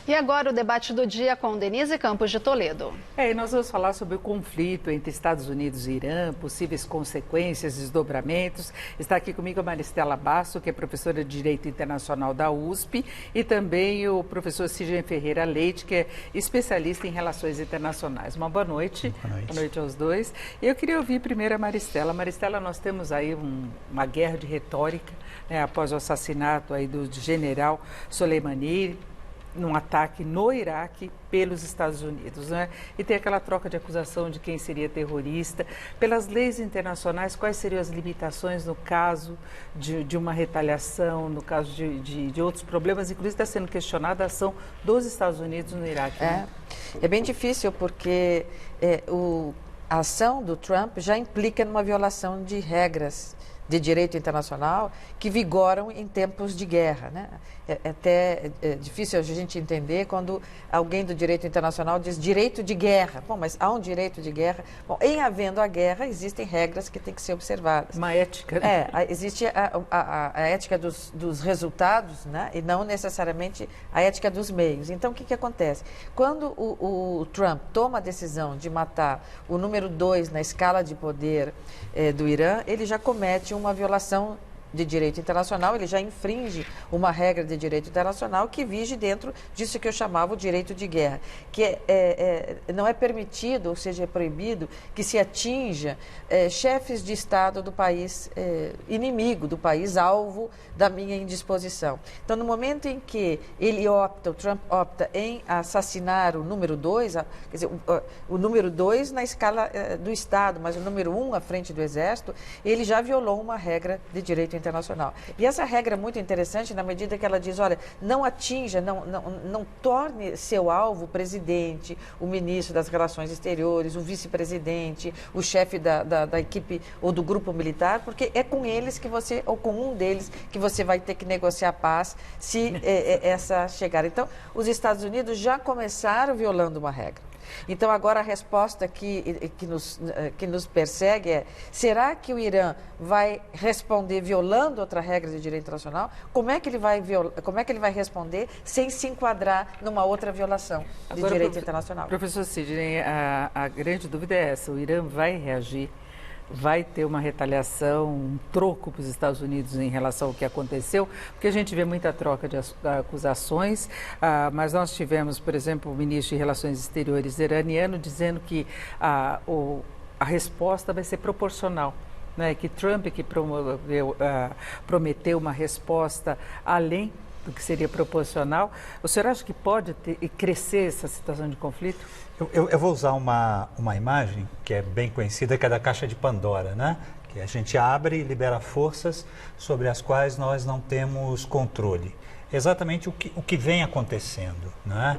E agora o debate do dia com Denise Campos de Toledo. E nós vamos falar sobre o conflito entre Estados Unidos e Irã, possíveis consequências, desdobramentos. Está aqui comigo a Maristela Basso, que é professora de Direito Internacional da USP, e também o professor Sidney Ferreira Leite, que é especialista em relações internacionais. Uma boa noite. Boa noite aos dois. Eu queria ouvir primeiro a Maristela. Maristela, nós temos aí uma guerra de retórica, né, após o assassinato aí do general Soleimani, num ataque no Iraque pelos Estados Unidos, né? E tem aquela troca de acusação de quem seria terrorista. Pelas leis internacionais, quais seriam as limitações no caso de uma retaliação, no caso de outros problemas? Inclusive está sendo questionada a ação dos Estados Unidos no Iraque. Né? É bem difícil porque a ação do Trump já implica numa violação de regras de direito internacional que vigoram em tempos de guerra, né? É até difícil a gente entender quando alguém do direito internacional diz direito de guerra. Bom, mas há um direito de guerra. Bom, em havendo a guerra, existem regras que têm que ser observadas. Uma ética. Né? Existe a ética dos resultados, né? E não necessariamente a ética dos meios. Então, o que acontece? Quando o Trump toma a decisão de matar o número 2 na escala de poder do Irã, ele já comete uma violação de direito internacional, ele já infringe uma regra de direito internacional que vige dentro disso que eu chamava o direito de guerra, que não é permitido, ou seja, é proibido que se atinja chefes de Estado do país inimigo, do país alvo da minha indisposição. Então, no momento em que o Trump opta em assassinar o número 2, quer dizer, o número 2 na escala do Estado, mas o número 1 à frente do Exército, ele já violou uma regra de direito internacional. E essa regra é muito interessante na medida que ela diz, olha, não atinja, não torne seu alvo o presidente, o ministro das Relações Exteriores, o vice-presidente, o chefe da equipe ou do grupo militar, porque é com eles que você, ou com um deles, que você vai ter que negociar a paz se essa chegar. Então, os Estados Unidos já começaram violando uma regra. Então, agora a resposta que nos persegue é, será que o Irã vai responder violando outra regra de direito internacional? Como é que ele vai responder sem se enquadrar numa outra violação de direito internacional? Professor Sidney, a grande dúvida é essa, o Irã vai reagir? Vai ter uma retaliação, um troco para os Estados Unidos em relação ao que aconteceu? Porque a gente vê muita troca de acusações, mas nós tivemos, por exemplo, o ministro de Relações Exteriores iraniano dizendo que a resposta vai ser proporcional. Né? Que Trump que prometeu uma resposta além do que seria proporcional. O senhor acha que pode crescer essa situação de conflito? Eu vou usar uma imagem que é bem conhecida, que é da caixa de Pandora, né? Que a gente abre e libera forças sobre as quais nós não temos controle. Exatamente o que vem acontecendo, né?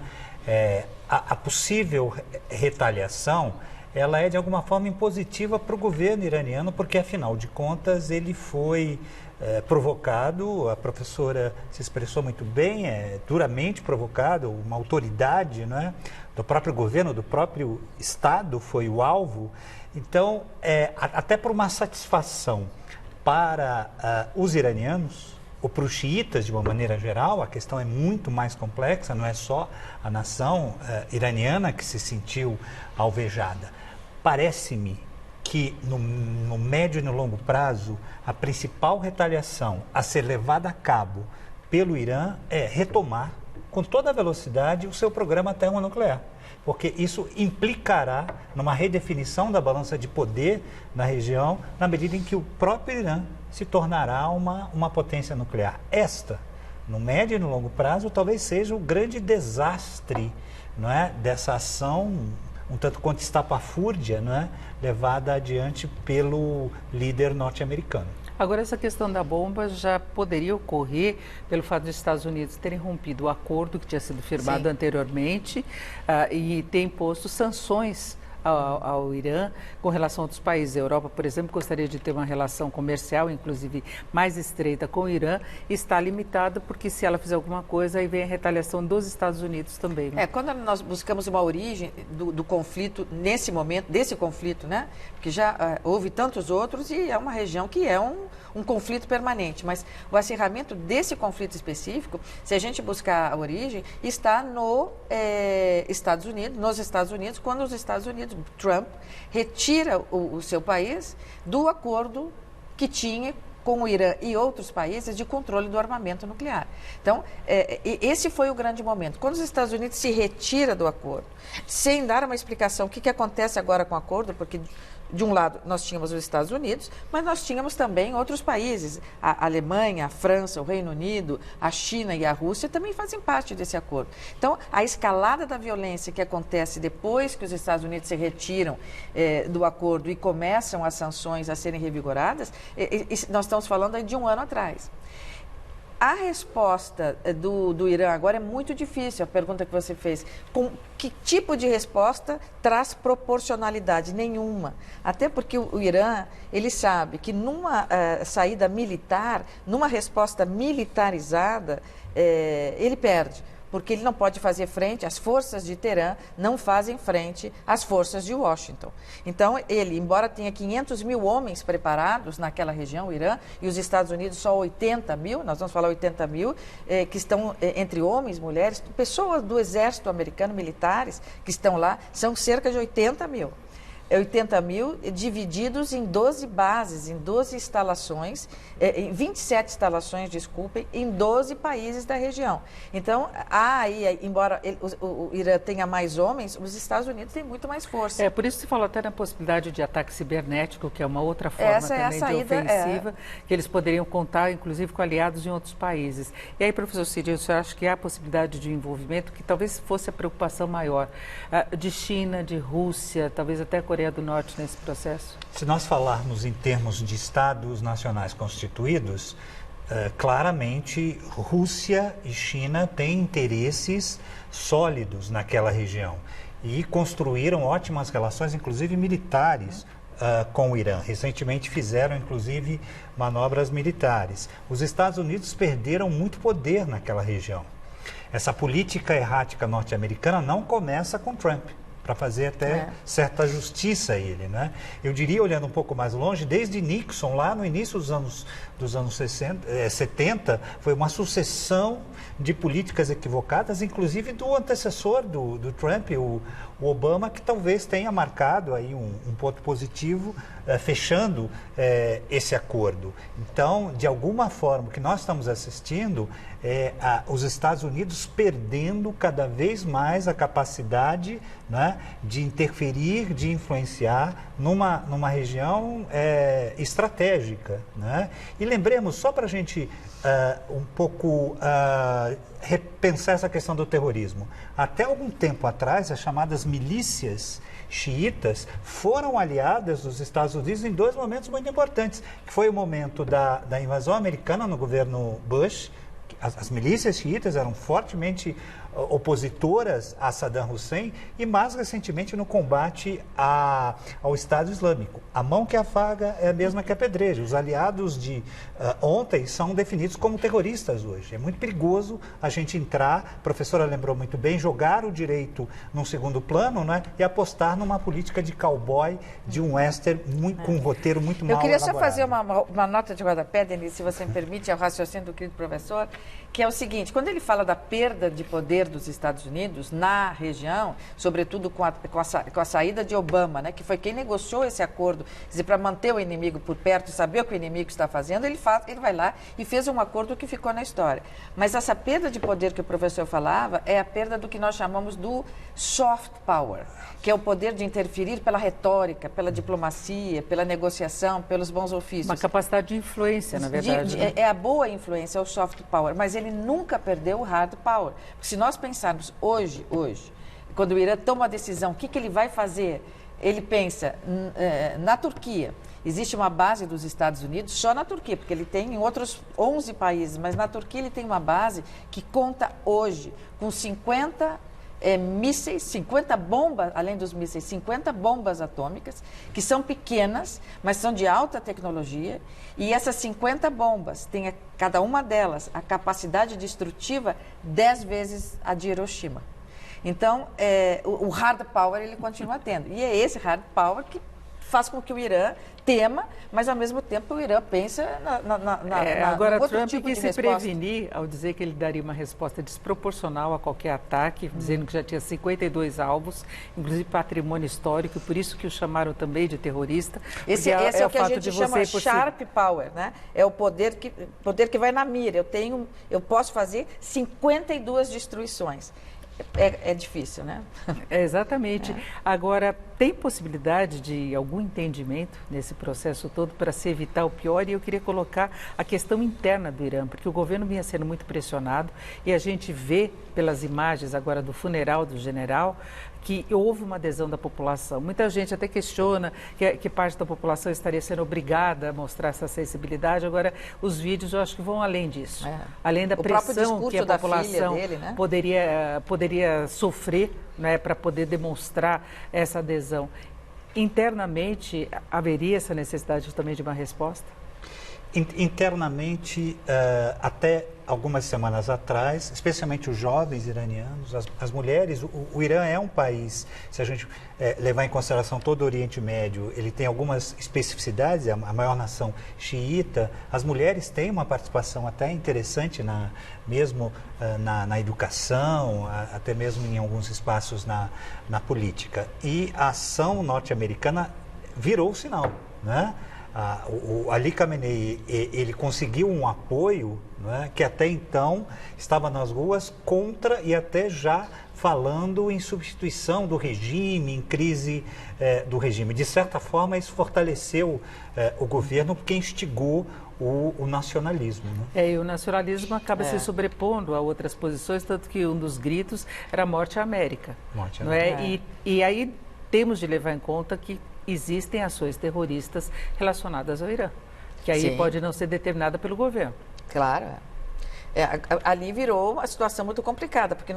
A possível retaliação, ela é de alguma forma impositiva para o governo iraniano, porque afinal de contas ele foi provocado, a professora se expressou muito bem, duramente provocado, uma autoridade, né, do próprio governo, do próprio Estado foi o alvo. Então, até por uma satisfação para os iranianos, ou para os xiitas de uma maneira geral, a questão é muito mais complexa, não é só a nação iraniana que se sentiu alvejada. Parece-me que no médio e no longo prazo, a principal retaliação a ser levada a cabo pelo Irã é retomar, com toda a velocidade, o seu programa termonuclear. Porque isso implicará numa redefinição da balança de poder na região, na medida em que o próprio Irã se tornará uma potência nuclear. No médio e no longo prazo, talvez seja o grande desastre, não é, dessa ação um tanto quanto estapafúrdia, não é, levada adiante pelo líder norte-americano. Agora, essa questão da bomba já poderia ocorrer pelo fato dos Estados Unidos terem rompido o acordo que tinha sido firmado anteriormente e ter imposto sanções ao Irã com relação a outros países. A Europa, por exemplo, gostaria de ter uma relação comercial, inclusive mais estreita com o Irã, e está limitada porque se ela fizer alguma coisa, aí vem a retaliação dos Estados Unidos também. Né? Quando nós buscamos uma origem do conflito, nesse momento, desse conflito, né? Porque já houve tantos outros e é uma região que é um conflito permanente, mas o acirramento desse conflito específico, se a gente buscar a origem, está nos Estados Unidos, quando os Estados Unidos, Trump, retira o seu país do acordo que tinha com o Irã e outros países de controle do armamento nuclear. Então, esse foi o grande momento. Quando os Estados Unidos se retira do acordo, sem dar uma explicação o que acontece agora com o acordo, porque de um lado nós tínhamos os Estados Unidos, mas nós tínhamos também outros países. A Alemanha, a França, o Reino Unido, a China e a Rússia também fazem parte desse acordo. Então, a escalada da violência que acontece depois que os Estados Unidos se retiram do acordo e começam as sanções a serem revigoradas, nós estamos falando aí de um ano atrás. A resposta do Irã agora é muito difícil, a pergunta que você fez. Com que tipo de resposta traz proporcionalidade? Nenhuma. Até porque o Irã, ele sabe que numa saída militar, numa resposta militarizada, ele perde. Porque ele não pode fazer frente, as forças de Teherã não fazem frente às forças de Washington. Então, ele, embora tenha 500 mil homens preparados naquela região, o Irã, e os Estados Unidos só 80 mil, nós vamos falar 80 mil, que estão entre homens, mulheres, pessoas do exército americano, militares, que estão lá, são cerca de 80 mil. 80 mil divididos em 12 bases, em 12 instalações, em 27 instalações, desculpem, em 12 países da região. Então, embora o Irã tenha mais homens, os Estados Unidos têm muito mais força. Por isso se fala até na possibilidade de ataque cibernético, que é uma outra forma Essa também é a saída, de ofensiva, que eles poderiam contar, inclusive, com aliados em outros países. E aí, professor Cid, o senhor acha que há a possibilidade de envolvimento, que talvez fosse a preocupação maior, de China, de Rússia, talvez até Coreia do Norte nesse processo? Se nós falarmos em termos de estados nacionais constituídos, claramente Rússia e China têm interesses sólidos naquela região e construíram ótimas relações, inclusive militares, com o Irã. Recentemente fizeram, inclusive, manobras militares. Os Estados Unidos perderam muito poder naquela região. Essa política errática norte-americana não começa com Trump, para fazer até certa justiça a ele, né? Eu diria, olhando um pouco mais longe, desde Nixon, lá no início dos anos 70, foi uma sucessão de políticas equivocadas, inclusive do antecessor do Trump, o Obama, que talvez tenha marcado aí um ponto positivo, fechando esse acordo. Então, de alguma forma, o que nós estamos assistindo é os Estados Unidos perdendo cada vez mais a capacidade, né, de interferir, de influenciar numa região estratégica, né? E lembremos, só para a gente um pouco repensar essa questão do terrorismo, até algum tempo atrás, as chamadas milícias xiitas foram aliadas dos Estados Unidos em dois momentos muito importantes, que foi o momento da invasão americana no governo Bush. As milícias xiitas eram fortemente opositoras a Saddam Hussein e mais recentemente no combate ao Estado Islâmico. A mão que afaga é a mesma que apedreja. Os aliados de ontem são definidos como terroristas hoje. É muito perigoso a gente entrar, a professora lembrou muito bem, jogar o direito num segundo plano, né, e apostar numa política de cowboy, de um western com um roteiro muito mal elaborado. Eu queria só fazer uma nota de rodapé, Denise, se você me permite, ao raciocínio do querido professor, que é o seguinte: quando ele fala da perda de poder dos Estados Unidos na região, sobretudo com a saída de Obama, né, que foi quem negociou esse acordo, quer dizer, para manter o inimigo por perto e saber o que o inimigo está fazendo, ele vai lá e fez um acordo que ficou na história. Mas essa perda de poder que o professor falava é a perda do que nós chamamos do soft power, que é o poder de interferir pela retórica, pela diplomacia, pela negociação, pelos bons ofícios. Uma capacidade de influência, na verdade. É a boa influência, é o soft power, mas ele nunca perdeu o hard power. Porque se nós pensarmos hoje, quando o Irã toma a decisão, o que ele vai fazer? Ele pensa na Turquia. Existe uma base dos Estados Unidos só na Turquia, porque ele tem em outros 11 países, mas na Turquia ele tem uma base que conta hoje com 50 mísseis, 50 bombas, além dos mísseis, 50 bombas atômicas, que são pequenas, mas são de alta tecnologia. E essas 50 bombas têm, cada uma delas, a capacidade destrutiva 10 vezes a de Hiroshima. Então, o hard power ele continua tendo. E é esse hard power que faz com que o Irã tema, mas ao mesmo tempo o Irã pensa agora, outro Trump tipo quis de se resposta. prevenir ao dizer que ele daria uma resposta desproporcional a qualquer ataque, dizendo que já tinha 52 alvos, inclusive patrimônio histórico, por isso que o chamaram também de terrorista. Esse é o que a gente chama sharp power, né? É o poder que vai na mira. Eu posso fazer 52 destruições. É difícil, né? Exatamente. Agora, tem possibilidade de algum entendimento nesse processo todo para se evitar o pior? E eu queria colocar a questão interna do Irã, porque o governo vinha sendo muito pressionado e a gente vê pelas imagens agora do funeral do general que houve uma adesão da população. Muita gente até questiona que parte da população estaria sendo obrigada a mostrar essa sensibilidade. Agora, os vídeos eu acho que vão além disso. Além da pressão que a população dele, né? poderia sofrer, né, para poder demonstrar essa adesão. Internamente, haveria essa necessidade também de uma resposta? Internamente, até algumas semanas atrás, especialmente os jovens iranianos, as mulheres, o Irã é um país, se a gente levar em consideração todo o Oriente Médio, ele tem algumas especificidades, é a maior nação xiita, as mulheres têm uma participação até interessante mesmo na educação, até mesmo em alguns espaços na política. E a ação norte-americana virou o sinal, né? O Ali Khamenei, ele conseguiu um apoio, né, que até então estava nas ruas contra e até já falando em substituição do regime, em crise do regime. De certa forma, isso fortaleceu o governo porque instigou o nacionalismo. Né? E o nacionalismo acaba se sobrepondo a outras posições, tanto que um dos gritos era morte à América. Morte à América. E aí temos de levar em conta que existem ações terroristas relacionadas ao Irã, que aí pode não ser determinada pelo governo. Claro. Ali virou uma situação muito complicada, porque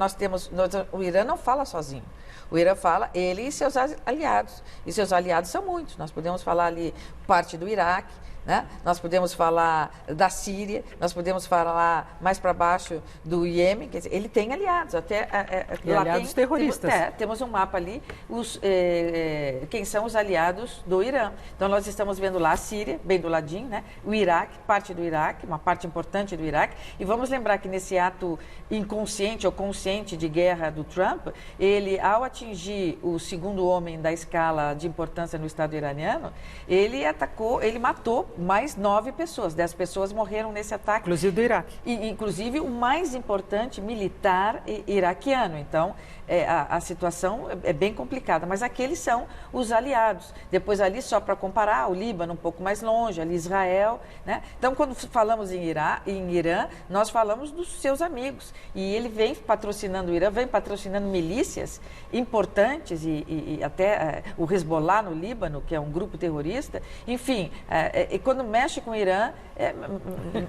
o Irã não fala sozinho. O Irã fala ele e seus aliados. E seus aliados são muitos. Nós podemos falar ali parte do Iraque, né? Nós podemos falar da Síria, nós podemos falar mais para baixo do Iêmen, quer dizer, ele tem aliados, até lá aliados terroristas. Temos um mapa ali, quem são os aliados do Irã. Então nós estamos vendo lá a Síria, bem do ladinho, né? O Iraque, parte do Iraque, uma parte importante do Iraque, e vamos lembrar que nesse ato inconsciente ou consciente de guerra do Trump, ele, ao atingir o segundo homem da escala de importância no Estado iraniano, ele matou mais 9 pessoas, 10 pessoas morreram nesse ataque. Inclusive do Iraque. Inclusive o mais importante militar iraquiano. Então, a situação é bem complicada, mas aqueles são os aliados. Depois ali, só para comparar, o Líbano um pouco mais longe, ali Israel, né? Então, quando falamos em Irã, nós falamos dos seus amigos. E ele vem patrocinando o Irã, vem patrocinando milícias importantes e até o Hezbollah no Líbano, que é um grupo terrorista. Enfim, e quando mexe com o Irã,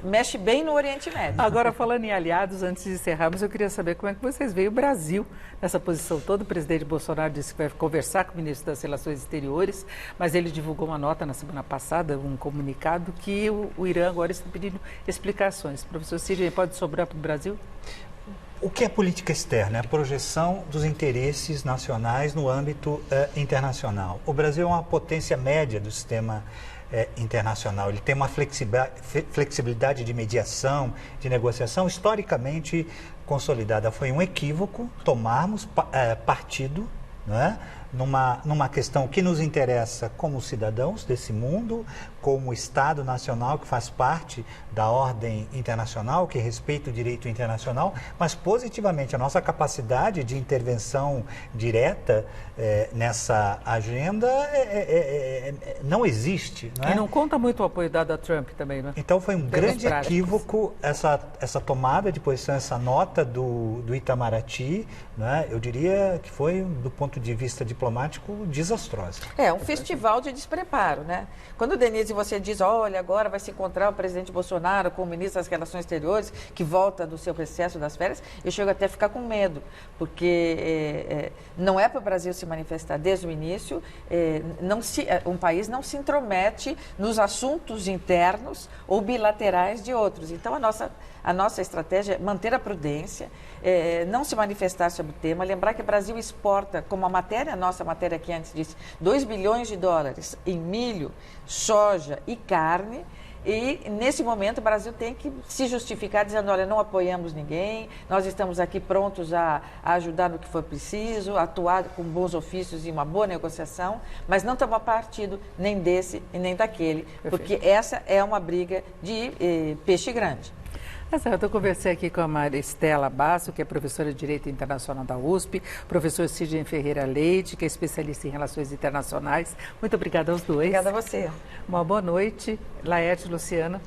mexe bem no Oriente Médio. Agora, falando em aliados, antes de encerrarmos, eu queria saber como é que vocês veem o Brasil nessa posição toda. O presidente Bolsonaro disse que vai conversar com o ministro das Relações Exteriores, mas ele divulgou uma nota na semana passada, um comunicado, que o Irã agora está pedindo explicações. Professor Sidney, pode sobrar para o Brasil? O que é política externa? É a projeção dos interesses nacionais no âmbito internacional. O Brasil é uma potência média do sistema internacional. Ele tem uma flexibilidade de mediação, de negociação historicamente consolidada. Foi um equívoco tomarmos partido, né, numa questão que nos interessa como cidadãos desse mundo, como Estado nacional que faz parte da ordem internacional, que respeita o direito internacional, mas positivamente a nossa capacidade de intervenção direta nessa agenda não existe. Não é? E não conta muito o apoio dado a Trump também, né? Então foi um grande equívoco essa tomada de posição, essa nota do Itamaraty, né? Eu diria que foi, do ponto ponto de vista diplomático, desastrosa. É um festival de despreparo, né? Quando, Denise, você diz, olha, agora vai se encontrar o presidente Bolsonaro com o ministro das Relações Exteriores, que volta do seu recesso das férias, eu chego até a ficar com medo, porque não é para o Brasil se manifestar desde o início, um país não se intromete nos assuntos internos ou bilaterais de outros. Então, a nossa estratégia é manter a prudência, não se manifestar sobre o tema, lembrar que o Brasil exporta, como a nossa matéria aqui antes disse, 2 bilhões de dólares em milho, soja e carne, e nesse momento o Brasil tem que se justificar dizendo, olha, não apoiamos ninguém, nós estamos aqui prontos a ajudar no que for preciso, atuar com bons ofícios e uma boa negociação, mas não tomar partido nem desse e nem daquele, porque essa é uma briga de peixe grande. Eu conversei aqui com a Maristela Basso, que é professora de Direito Internacional da USP, professor Sidney Ferreira Leite, que é especialista em relações internacionais. Muito obrigada aos dois. Obrigada a você. Uma boa noite, Laerte, Luciana.